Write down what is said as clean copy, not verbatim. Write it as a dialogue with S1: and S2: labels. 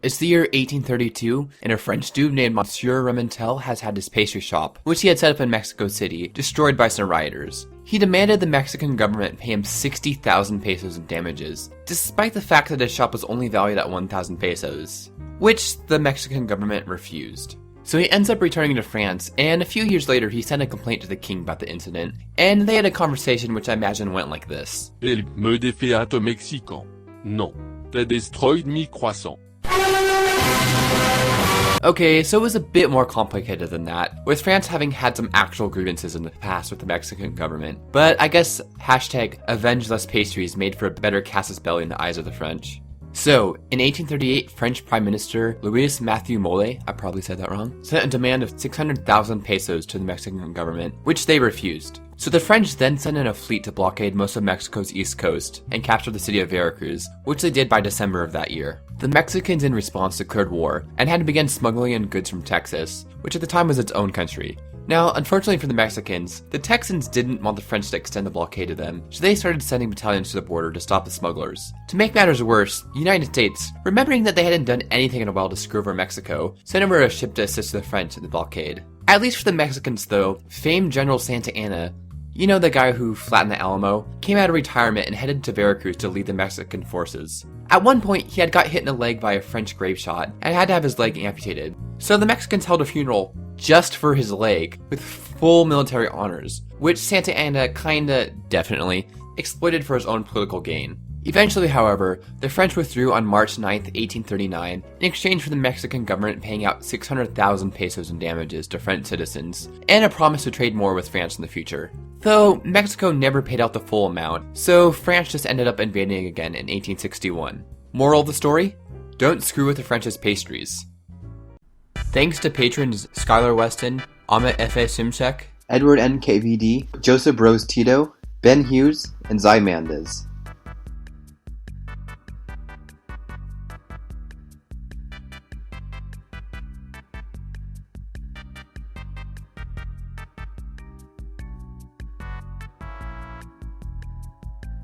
S1: It's the year 1832, and a French dude named Monsieur Remontel has had his pastry shop, which he had set up in Mexico City, destroyed by some rioters. He demanded the Mexican government pay him 60,000 pesos in damages, despite the fact that his shop was only valued at 1,000 pesos, which the Mexican government refused. So he ends up returning to France, and a few years later he sent a complaint to the king about the incident, and they had a conversation which I imagine went like this.
S2: El me défiato Mexico. Non. They destroyed me croissant.
S1: Okay, so it was a bit more complicated than that, with France having had some actual grievances in the past with the Mexican government. But I guess hashtag avenge less pastries made for a better casus belli in the eyes of the French. So, in 1838, French Prime Minister Louis Mathieu Molé, I probably said that wrong, sent a demand of 600,000 pesos to the Mexican government, which they refused. So the French then sent in a fleet to blockade most of Mexico's east coast and capture the city of Veracruz, which they did by December of that year. The Mexicans in response declared war and had to begin smuggling in goods from Texas, which at the time was its own country. Now, unfortunately for the Mexicans, the Texans didn't want the French to extend the blockade to them, so they started sending battalions to the border to stop the smugglers. To make matters worse, the United States, remembering that they hadn't done anything in a while to screw over Mexico, sent over a ship to assist the French in the blockade. At least for the Mexicans though, famed General Santa Anna, you know, the guy who flattened the Alamo, came out of retirement and headed to Veracruz to lead the Mexican forces. At one point, he had got hit in the leg by a French grape shot and had to have his leg amputated. So the Mexicans held a funeral just for his leg with full military honors, which Santa Anna definitely exploited for his own political gain. Eventually, however, the French withdrew on March 9, 1839, in exchange for the Mexican government paying out 600,000 pesos in damages to French citizens, and a promise to trade more with France in the future. Though, Mexico never paid out the full amount, so France just ended up invading again in 1861. Moral of the story? Don't screw with the French's pastries. Thanks to patrons Skylar Weston, Amit F.A. Simchek,
S3: Edward N.K.V.D., Joseph Rose Tito, Ben Hughes, and Zy Mandez.